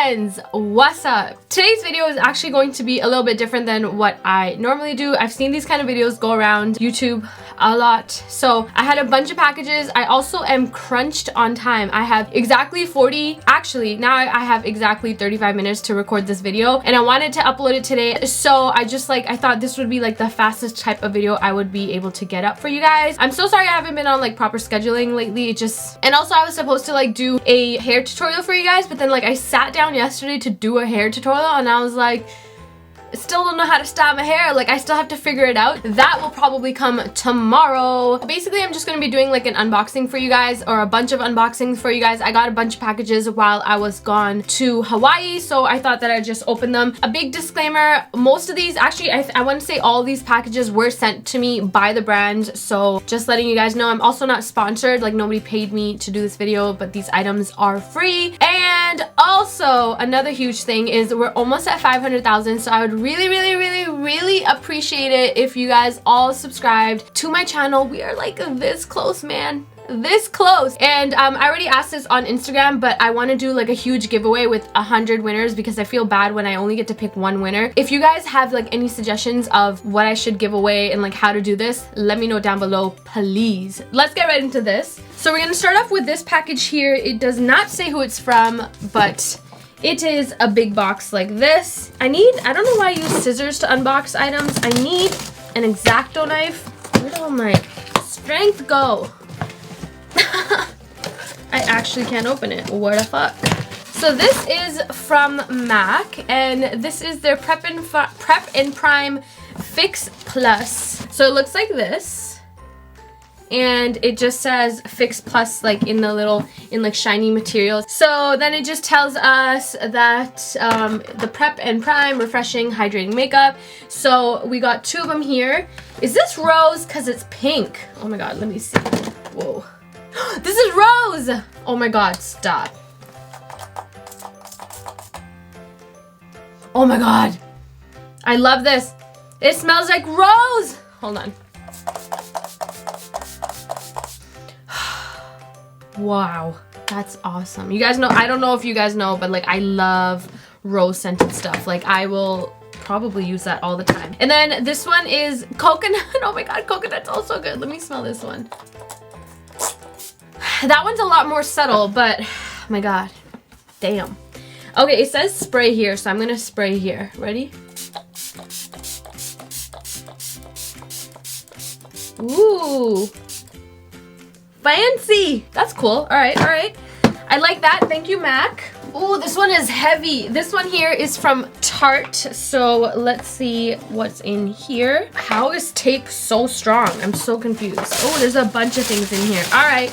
friends, what's up? Today's video is actually going to be a little bit different than what I normally do. I've seen these kind of videos go around YouTube a lot, so I had a bunch of packages. I also am crunched on time. I have exactly 40, actually now I have exactly 35 minutes to record this video, and I wanted to upload it today, so I thought this would be like the fastest type of video I would be able to get up for you guys. I'm so sorry I haven't been on like proper scheduling lately. And also I was supposed to like do a hair tutorial for you guys, but then like I sat down yesterday to do a hair tutorial and I was like, I still don't know how to style my hair. Like I still have to figure it out. That will probably come tomorrow. Basically, I'm just gonna be doing like an unboxing for you guys, or a bunch of unboxings for you guys. I got a bunch of packages while I was gone to Hawaii, so I thought that I'd just open them. A big disclaimer, most of these, actually I want to say all these packages were sent to me by the brand, so just letting you guys know. I'm also not sponsored, like nobody paid me to do this video, but these items are free. And also another huge thing is we're almost at 500,000, so I would really appreciate it if you guys all subscribed to my channel. We are like this close, man, this close. And I already asked this on Instagram, but I want to do like a huge giveaway with 100 winners because I feel bad when I only get to pick one winner. If you guys have like any suggestions of what I should give away and like how to do this, let me know down below, please. Let's get right into this. So we're gonna start off with this package here. It does not say who it's from, but it is a big box like this. I don't know why I use scissors to unbox items. I need an X-Acto knife. Where did all my strength go? I actually can't open it. What the fuck? So this is from MAC, and this is their Prep and Prime Fix Plus. So it looks like this. And it just says Fix Plus like in like shiny materials. So then it just tells us that the Prep and Prime Refreshing Hydrating Makeup. So we got two of them here. Is this rose? Because it's pink. Oh my god, let me see. Whoa. This is rose! Oh my god, stop. Oh my god. I love this. It smells like rose! Hold on. Wow, that's awesome. You guys know, I don't know if you guys know, but like I love rose scented stuff. Like I will probably use that all the time. And then this one is coconut. Oh my god, coconut's also good. Let me smell this one. That one's a lot more subtle, but oh my god, damn. Okay, it says spray here, so I'm gonna spray here. Ready? Ooh. Fancy! That's cool. Alright, alright. I like that. Thank you, MAC. Ooh, this one is heavy. This one here is from Tarte. So let's see what's in here. How is tape so strong? I'm so confused. Oh, there's a bunch of things in here. Alright.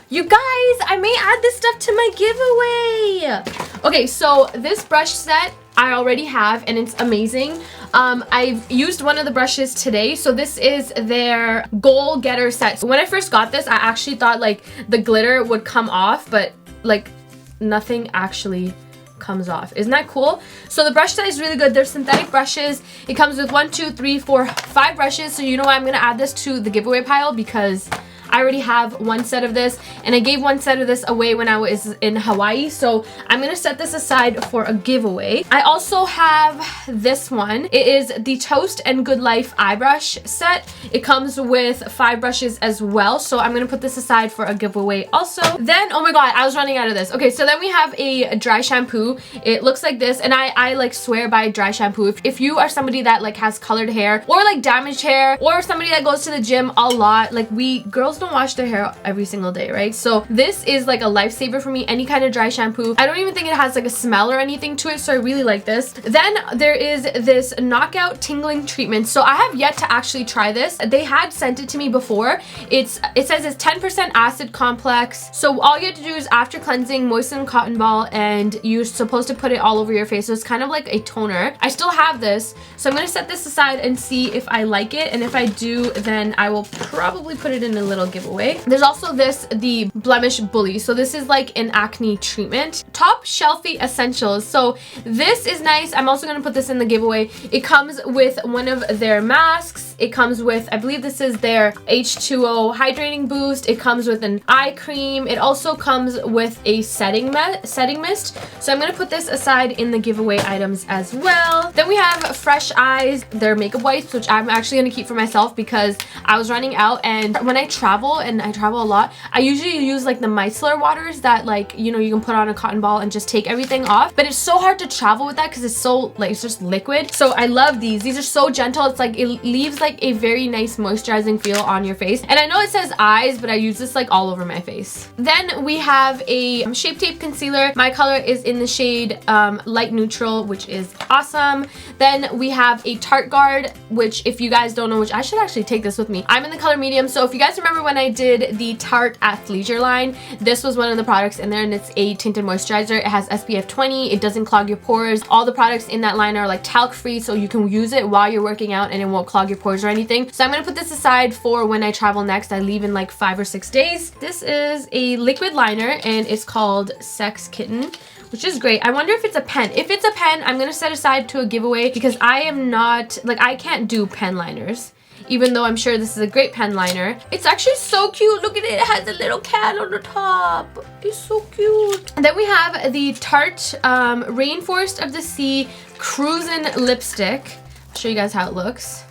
You guys, I may add this stuff to my giveaway. Okay, so this brush set I already have, and it's amazing. I've used one of the brushes today. So this is their Goal Getter set. So when I first got this, I actually thought like the glitter would come off, but like nothing actually comes off. Isn't that cool? So the brush set is really good. They're synthetic brushes. It comes with 1, 2, 3, 4, 5 brushes. So you know what? I'm gonna add this to the giveaway pile because I already have one set of this, and I gave one set of this away when I was in Hawaii, so I'm gonna set this aside for a giveaway. I also have this one. It is the Toast and Good Life eye brush set. It comes with 5 brushes as well, so I'm gonna put this aside for a giveaway also. Then, oh my god, I was running out of this. Okay, so then we have a dry shampoo. It looks like this, and I like swear by dry shampoo. If you are somebody that like has colored hair, or like damaged hair, or somebody that goes to the gym a lot, like we girls don't wash their hair every single day, right? So this is like a lifesaver for me. Any kind of dry shampoo. I don't even think it has like a smell or anything to it, so I really like this. Then there is this knockout tingling treatment. So I have yet to actually try this. They had sent it to me before. It says it's 10% acid complex. So all you have to do is after cleansing, moisten cotton ball, and you're supposed to put it all over your face. So it's kind of like a toner. I still have this, so I'm gonna set this aside and see if I like it, and if I do, then I will probably put it in a little giveaway. There's also this, the Blemish Bully. So this is like an acne treatment. Top Shelfie Essentials. So this is nice. I'm also going to put this in the giveaway. It comes with one of their masks. It comes with, I believe this is their H2O hydrating boost. It comes with an eye cream. It also comes with a setting mist. So I'm gonna put this aside in the giveaway items as well. Then we have Fresh Eyes, their makeup wipes, which I'm actually gonna keep for myself because I was running out, and when I travel, and I travel a lot, I usually use like the micellar waters that, like, you know, you can put on a cotton ball and just take everything off. But it's so hard to travel with that because it's so, like, it's just liquid. So I love these. These are so gentle. It's like, it leaves like a very nice moisturizing feel on your face. And I know it says eyes, but I use this like all over my face. Then we have a Shape Tape concealer. My color is in the shade light neutral, which is awesome. Then we have a Tarte Guard, which, if you guys don't know, which I should actually take this with me. I'm in the color medium. So if you guys remember when I did the Tarte Athleisure line, this was one of the products in there, and it's a tinted moisturizer. It has SPF 20. It doesn't clog your pores. All the products in that line are like talc free, so you can use it while you're working out and it won't clog your pores or anything. So I'm gonna put this aside for when I travel next. I leave in like 5 or 6 days. This is a liquid liner and it's called Sex Kitten, which is great. I wonder if it's a pen. If it's a pen, I'm gonna set aside to a giveaway because I am not, like, I can't do pen liners, even though I'm sure this is a great pen liner. It's actually so cute. Look at it. It has a little cat on the top. It's so cute. And then we have the Tarte Rainforest of the Sea Cruisin' Lipstick. I'll show you guys how it looks.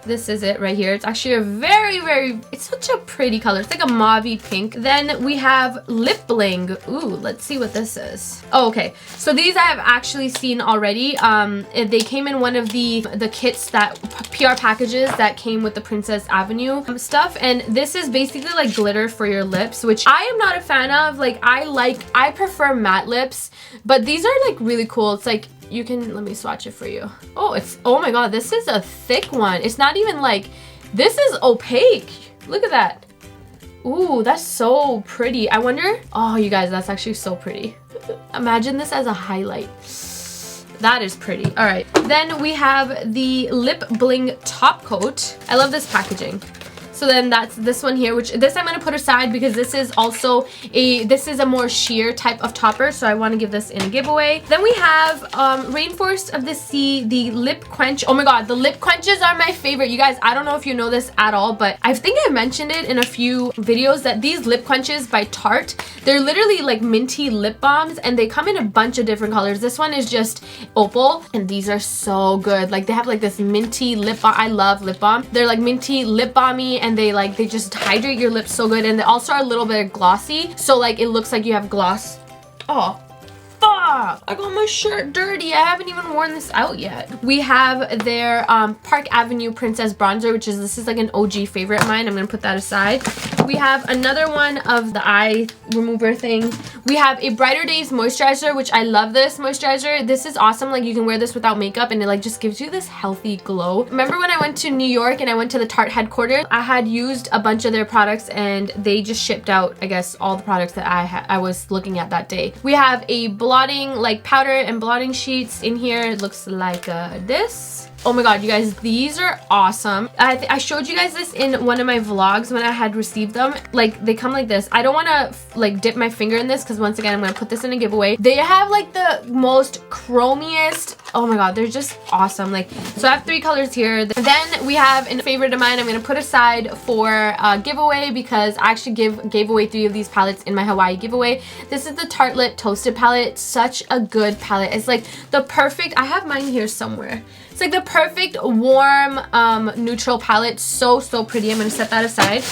This is it right here. It's actually a very, it's such a pretty color. It's like a mauvey pink. Then we have Lip Bling. Ooh, let's see what this is. Oh, okay. So these I have actually seen already. They came in one of the kits, that PR packages that came with the Princess Avenue stuff. And this is basically like glitter for your lips, which I am not a fan of. Like, I prefer matte lips, but these are like really cool. It's like, you can, let me swatch it for you. Oh, oh my god, this is a thick one. It's not even like, this is opaque. Look at that. Ooh, that's so pretty. I wonder, oh, you guys, that's actually so pretty. Imagine this as a highlight. That is pretty. All right, then we have the Lip Bling Top Coat. I love this packaging. So then that's this one here, which this I'm gonna put aside because this is also this is a more sheer type of topper, so I want to give this in a giveaway. Then we have Rainforest of the Sea, the Lip Quench. Oh my god, the lip quenches are my favorite. You guys, I don't know if you know this at all, but I think I mentioned it in a few videos that these lip quenches by Tarte, they're literally like minty lip balms, and they come in a bunch of different colors. This one is just opal, and these are so good. Like, they have like this minty lip balm. I love lip balm. They're like minty lip balmy, and they just hydrate your lips so good, and they also are a little bit glossy, so like it looks like you have gloss. Oh fuck, I got my shirt dirty. I haven't even worn this out yet. We have their Park Avenue Princess Bronzer, which is, this is like an OG favorite of mine. I'm gonna put that aside. We have another one of the eye remover thing. We have a Brighter Days moisturizer, which I love this moisturizer. This is awesome. Like, you can wear this without makeup and it like just gives you this healthy glow. Remember when I went to New York and I went to the Tarte headquarters? I had used a bunch of their products and they just shipped out, I guess, all the products that I was looking at that day. We have a blotting, like powder and blotting sheets in here. It looks like this. Oh my god, you guys, these are awesome. I showed you guys this in one of my vlogs when I had received them. Like, they come like this. I don't want to like dip my finger in this because once again, I'm going to put this in a giveaway. They have like the most chromiest, oh my god, they're just awesome. Like, so I have 3 colors here. Then we have a favorite of mine I'm going to put aside for a giveaway because I actually gave away 3 of these palettes in my Hawaii giveaway. This is the Tartelette Toasted palette. Such a good palette. It's like the perfect, I have mine here somewhere. It's like the perfect warm neutral palette. So pretty. I'm gonna set that aside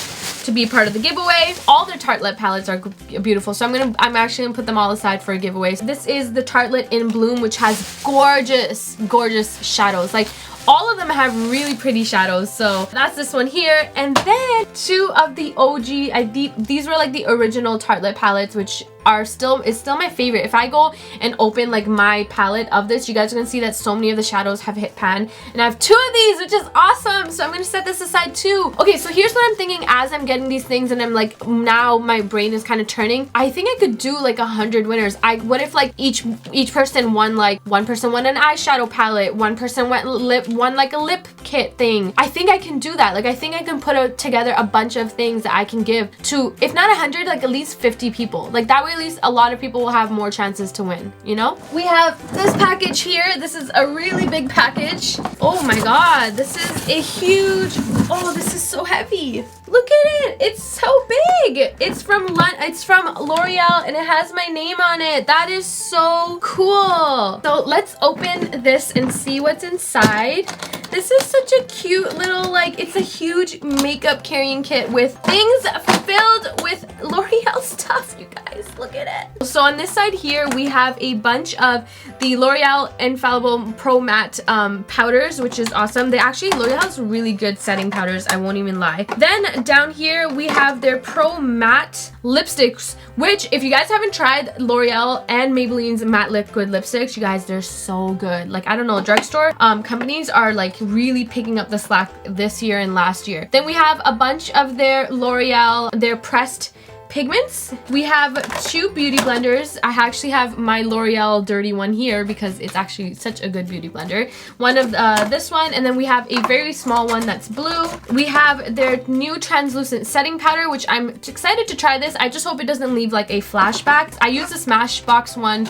to be part of the giveaway. All their Tartelette palettes are beautiful, so I'm actually gonna put them all aside for a giveaway. So this is the Tartelette in Bloom, which has gorgeous shadows. Like, all of them have really pretty shadows, so that's this one here. And then 2 of the OG, these were like the original Tartelette palettes, which is still my favorite. If I go and open like my palette of this, you guys are gonna see that so many of the shadows have hit pan, and I have 2 of these, which is awesome. So I'm gonna set this aside too. Okay, so here's what I'm thinking as I'm getting these things, and I'm like, now my brain is kind of turning. I think I could do like 100 winners. What if like each person won, like one person won an eyeshadow palette, one person won like a lip kit thing. I think I can do that. Like I think I can put together a bunch of things that I can give to, if not 100, like at least 50 people. Like that way at least a lot of people will have more chances to win, you know? We have this package here. This is a really big package. Oh my god, this is a huge, oh, this is so heavy. Look at it, it's so big. It's from L'Oreal and it has my name on it. That is so cool. So let's open this and see what's inside. This is such a cute little, like, it's a huge makeup carrying kit with things filled with L'Oreal stuff, you guys. Look at it. So on this side here, we have a bunch of the L'Oreal Infallible Pro Matte powders, which is awesome. L'Oreal has really good setting powders, I won't even lie. Then down here, we have their Pro Matte lipsticks, which if you guys haven't tried L'Oreal and Maybelline's matte liquid lipsticks, you guys, they're so good. Like, I don't know, drugstore companies are like really picking up the slack this year and last year. Then we have a bunch of their L'Oreal, their pressed pigments. We have 2 beauty blenders. I actually have my L'Oreal dirty one here because it's actually such a good beauty blender. One of this one, and then we have a very small one that's blue. We have their new translucent setting powder, which I'm excited to try this. I just hope it doesn't leave like a flashback. I used the Smashbox one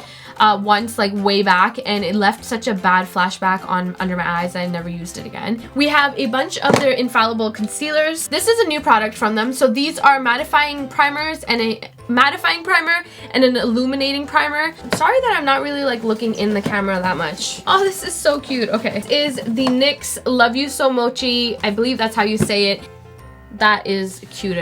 once, like way back, and it left such a bad flashback under my eyes. I never used it again. We have a bunch of their infallible concealers. This is a new product from them. So these are mattifying primers and a mattifying primer and an illuminating primer. I'm sorry that I'm not really like looking in the camera that much. Oh, this is so cute. Okay, this is the NYX Love You So Mochi. I believe that's how you say it. That is cute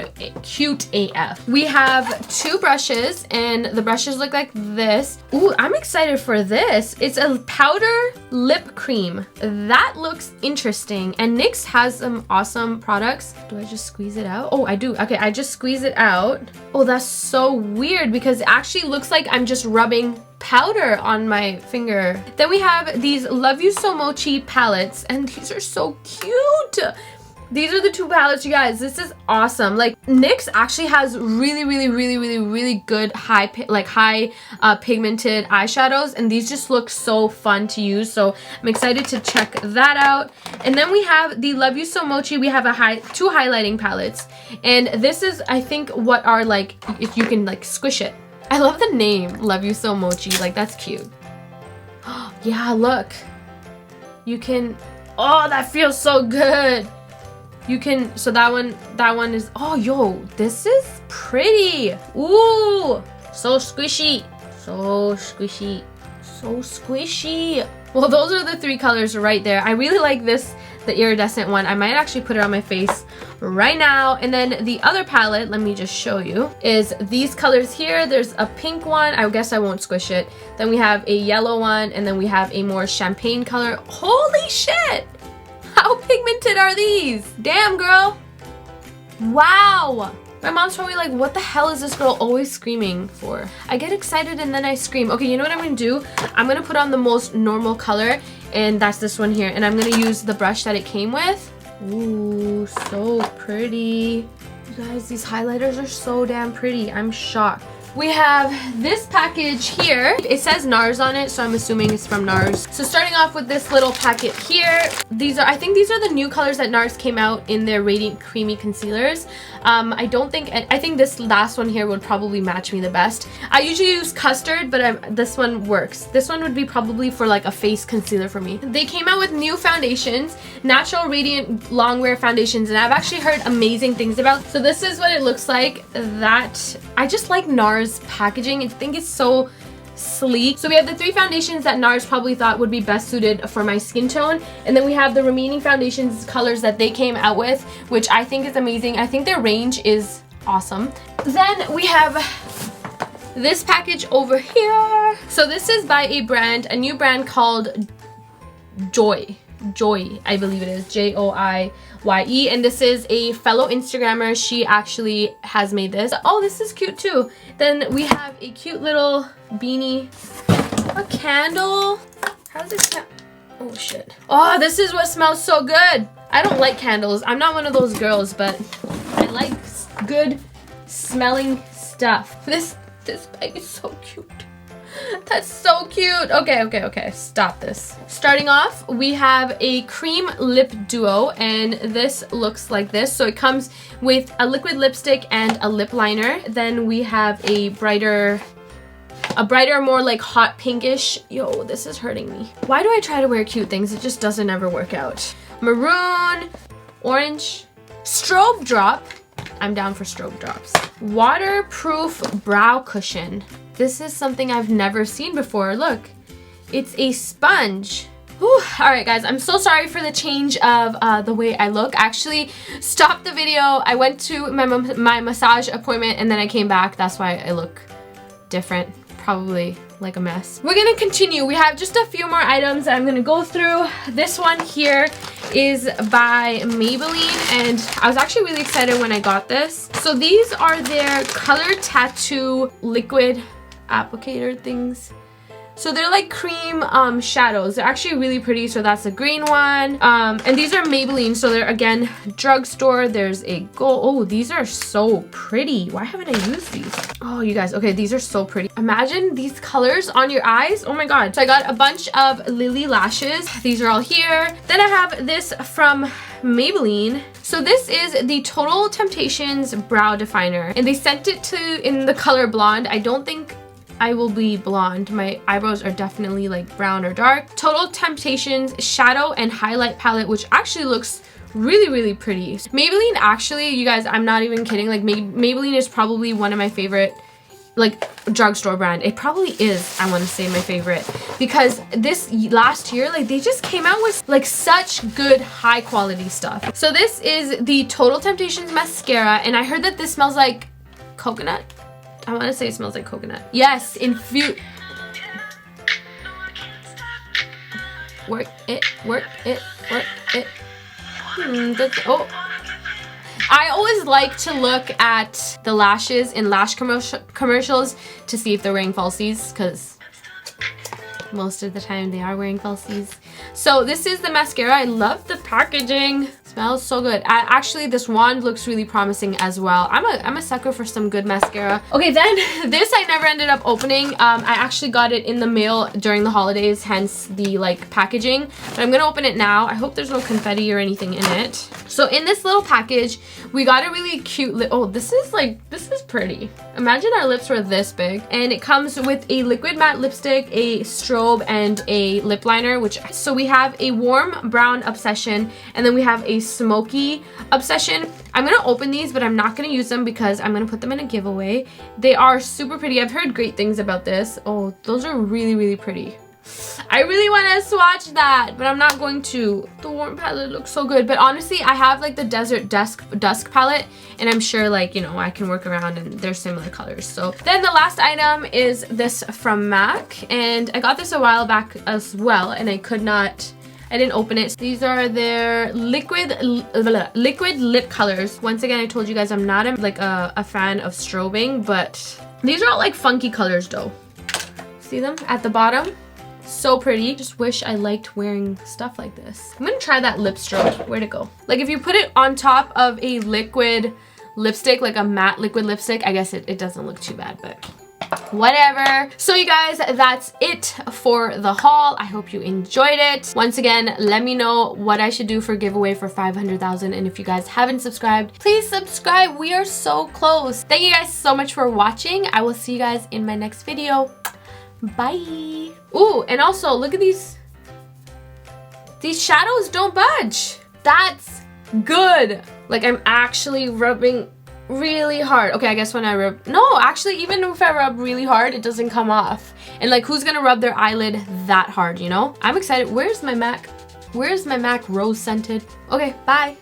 AF. We have 2 brushes, and the brushes look like this. Ooh, I'm excited for this. It's a powder lip cream. That looks interesting. And NYX has some awesome products. Do I just squeeze it out? Oh, I do. Okay, I just squeeze it out. Oh, that's so weird because it actually looks like I'm just rubbing powder on my finger. Then we have these Love You So Mochi palettes, and these are so cute. These are the 2 palettes, you guys. This is awesome. Like, NYX actually has really good high pigmented eyeshadows, and these just look so fun to use. So I'm excited to check that out. And then we have the Love You So Mochi. We have 2 highlighting palettes, and this is, I think, what are like, if you can like squish it. I love the name Love You So Mochi. Like, that's cute. Yeah, look. You can. Oh, that feels so good. You can, so that one is, oh, yo, this is pretty. Ooh, so squishy, so squishy, so squishy. Well, those are the 3 colors right there. I really like this, the iridescent one. I might actually put it on my face right now. And then the other palette, let me just show you, is these colors here. There's a pink one. I guess I won't squish it. Then we have a yellow one, and then we have a more champagne color. Holy shit! How pigmented are these? Damn, girl. Wow. My mom's probably like, what the hell is this girl always screaming for? I get excited and then I scream. Okay, you know what I'm gonna do? I'm gonna put on the most normal color, and that's this one here. And I'm gonna use the brush that it came with. Ooh, so pretty. You guys, these highlighters are so damn pretty. I'm shocked. We have this package here. It says NARS on it, so I'm assuming it's from NARS. So starting off with this little packet here, I think these are the new colors that NARS came out in their Radiant Creamy Concealers. I think this last one here would probably match me the best. I usually use custard, but this one works. This one would be probably for like a face concealer for me. They came out with new foundations, natural radiant longwear foundations, and I've actually heard amazing things about. So this is what it looks like. I just like NARS packaging. I think it's so sleek. So we have the 3 foundations that NARS probably thought would be best suited for my skin tone, and then we have the remaining foundations colors that they came out with, which I think is amazing. I think their range is awesome. Then we have this package over here. So this is by a new brand called Joy, I believe it is, Joye, and this is a fellow Instagrammer. She actually has made this. Oh, this is cute too. Then we have a cute little beanie, a candle. How's this? Oh shit. Oh, this is what smells so good. I don't like candles. I'm not one of those girls, but I like good smelling stuff. This bag is so cute. That's so cute. Okay. Stop this. Starting off, we have a cream lip duo, and this looks like this. So it comes with a liquid lipstick and a lip liner. Then we have a brighter, more like hot pinkish. Yo, this is hurting me. Why do I try to wear cute things? It just doesn't ever work out. Maroon, orange, strobe drop. I'm down for strobe drops. Waterproof brow cushion. This is something I've never seen before. Look, it's a sponge. Whew. All right, guys, I'm so sorry for the change of the way I look. I actually stopped the video. I went to my massage appointment and then I came back. That's why I look different. Probably like a mess. We're gonna continue. We have just a few more items that I'm gonna go through. This one here is by Maybelline, and I was actually really excited when I got this. So these are their color tattoo liquid applicator things. So they're like cream shadows. They're actually really pretty. So that's a green one. And these are Maybelline. So they're, again, drugstore. There's a gold. Oh, these are so pretty. Why haven't I used these? Oh, you guys. Okay, these are so pretty. Imagine these colors on your eyes. Oh my God. So I got a bunch of Lily lashes. These are all here. Then I have this from Maybelline. So this is the Total Temptations Brow Definer. And they sent it in the color blonde. I don't think I will be blonde. My eyebrows are definitely like brown or dark. Total Temptations Shadow and Highlight Palette, which actually looks really pretty. Maybelline, actually, you guys, I'm not even kidding. Like Maybelline is probably one of my favorite like drugstore brand. It probably is, I want to say, my favorite, because this last year, like, they just came out with like such good high quality stuff. So this is the Total Temptations mascara, and I heard that this smells like coconut. I want to say it smells like coconut. Yes, infused. Work it. Oh. I always like to look at the lashes in lash commercials to see if they're wearing falsies, because most of the time they are wearing falsies. So this is the mascara. I love the packaging. Smells so good. Actually, this wand looks really promising as well. I'm a sucker for some good mascara. Okay, then this I never ended up opening. I actually got it in the mail during the holidays, hence the like packaging. But I'm gonna open it now. I hope there's no confetti or anything in it. So in this little package, we got a really cute lip. Oh, this is pretty. Imagine our lips were this big. And it comes with a liquid matte lipstick, a strobe, and a lip liner. So we have a warm brown obsession, and then we have a smoky obsession. I'm gonna open these, but I'm not gonna use them because I'm gonna put them in a giveaway. They are super pretty. I've heard great things about this. Oh, those are really pretty. I really want to swatch that, but I'm not going to. The warm palette looks so good, but honestly, I have like the Desert Dusk palette, and I'm sure, like, you know, I can work around and they're similar colors. So then the last item is this from MAC, and I got this a while back as well, and I didn't open it. These are their liquid lip colors. Once again, I told you guys I'm not a fan of strobing, but these are all like funky colors though. See them at the bottom? So pretty. Just wish I liked wearing stuff like this. I'm gonna try that lip strobe. Where'd it go? Like, if you put it on top of a liquid lipstick, like a matte liquid lipstick, I guess it doesn't look too bad, but whatever. So you guys, that's it for the haul. I hope you enjoyed it. Once again, let me know what I should do for giveaway for 500,000, and if you guys haven't subscribed, please subscribe. We are so close. Thank you guys so much for watching. I will see you guys in my next video. Bye. Ooh, and also look at these shadows don't budge. That's good. Like, I'm actually rubbing really hard. Okay, I guess when I rub, no, actually, even if I rub really hard, it doesn't come off. And like, who's gonna rub their eyelid that hard, you know? I'm excited. Where's my MAC rose scented? Okay, bye.